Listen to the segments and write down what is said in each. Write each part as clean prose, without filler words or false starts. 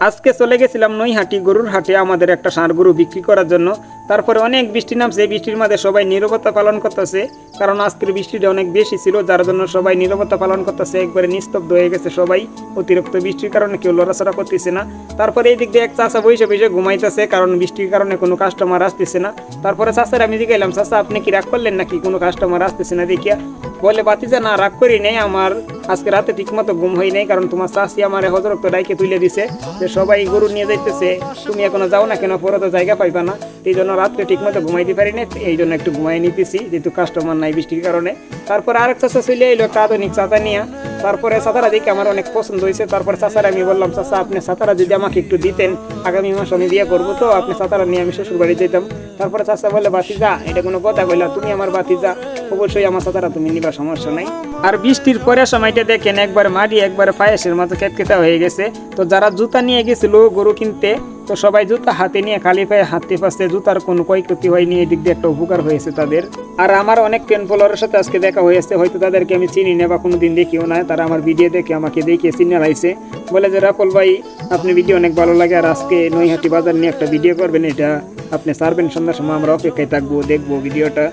আজকে চলে গেছিলাম নৈহাটি গরুর হাটে আমাদের একটা ষাঁড় গরু বিক্রি করার জন্য। তারপরে অনেক বৃষ্টি নামছে, বৃষ্টির মাঝে সবাই নীরবতা পালন করতেছে, কারণ আজকের বৃষ্টিটা অনেক বেশি ছিল, যার জন্য সবাই নীরবতা পালন করতেছে। একবারে নিস্তব্ধ হয়ে গেছে সবাই, অতিরিক্ত বৃষ্টির কারণে কেউ লড়াচড়া করতেছে না। তারপরে এই দিক দিয়ে এক চাষা বসে বসে ঘুমাইতেছে, কারণ বৃষ্টির কারণে কোনো কাস্টমার আসতেছে না। তারপরে চাষার আমি জিজ্ঞাসলাম, চাষা আপনি কি রাগ করলেন নাকি, কোনো কাস্টমার আসতেছে না দেখিয়া? বলে, বাতিজা না রাগ করি নেই, আমার আজকে রাতে ঠিক মতো ঘুম হয় নাই, কারণ তোমার চাষি আমার হজরক্ত ডাইকে তুলে দিছে যে সবাই গরু নিয়ে যাইতেছে, তুমি এখনো যাও না কেন, পরে তো জায়গা পাইবা না। এই জন্য রাত্রে ঠিক মতো ঘুমাইতে পারি না, এই জন্য একটু ঘুমাই নিতেছি, যেহেতু কাস্টমার নাই বৃষ্টির কারণে। তারপরে আরেক চাষা চলে এলো একটা আধুনিক ছাতা নিয়ে। তারপরে ছাতারা দেখে আমার অনেক পছন্দ হয়েছে। তারপরে চাষারা আমি বললাম, চাষা আপনি ছাতারা যদি আমাকে একটু দিতেন, আগামী মাস আমি বিয়ে করবো, তো আপনি ছাতারা নিয়ে আমি শ্বশুর বাড়ি যেতাম। তারপরে চাষা বলে, বাতিজা এটা কোনো কথা বললা, তুমি আমার বাতিজা, অবশ্যই আমার ছাতারা তুমি নিবা, সমস্যা নাই। আর বৃষ্টির পরে সময়টা দেখেন একবার মাটি একবার পায়েসের মতো কেটকেটা হয়ে গেছে। তো যারা জুতা নিয়ে গেছিল গরু কিনতে, তো সবাই জুতা হাতে নিয়ে খালি পায়ে হাঁটতে পারছে, জুতার কোনো ক্ষয়ক্ষতি হয়নি, এদিক দিয়ে একটা উপকার হয়েছে তাদের। আর আমার অনেক পেন ফলোয়ারের সাথে আজকে দেখা হয়েছে, হয়তো তাদেরকে আমি চিনি না বা কোনোদিন দেখিও না, তারা আমার ভিডিও দেখে আমাকে দেখে চিনে লাইছে, বলে যে রাফল ভাই আপনি ভিডিও অনেক ভালো লাগে, আর আজকে নৈহাটি বাজার নিয়ে একটা ভিডিও করবেন, এটা আপনি ছাড়বেন সন্ধ্যার সময়, আমরা অপেক্ষায় থাকবো, দেখবো ভিডিওটা।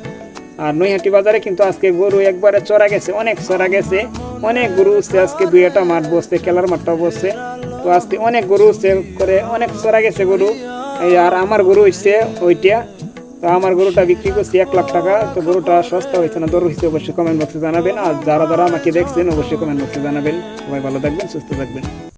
আর নৈহাটি বাজারে কিন্তু আজকে গরু একবারে চড়া গেছে, অনেক চড়া গেছে, অনেক গরু উঠছে আজকে, দুই একটা মাঠ বসছে, খেলার মাঠটাও বসছে। তো আজকে অনেক গরু উঠছে করে, অনেক চড়া গেছে গরু। আর আমার গরু হচ্ছে ওইটা, তো আমার গরুটা বিক্রি করছি 1 লাখ টাকা। তো গরুটা সস্তা হয়েছে না দর হয়েছে, অবশ্যই কমেন্ট বক্সে জানাবেন। আর যারা যারা আমাকে দেখছেন অবশ্যই কমেন্ট বক্সে জানাবেন। সবাই ভালো থাকবেন, সুস্থ থাকবেন।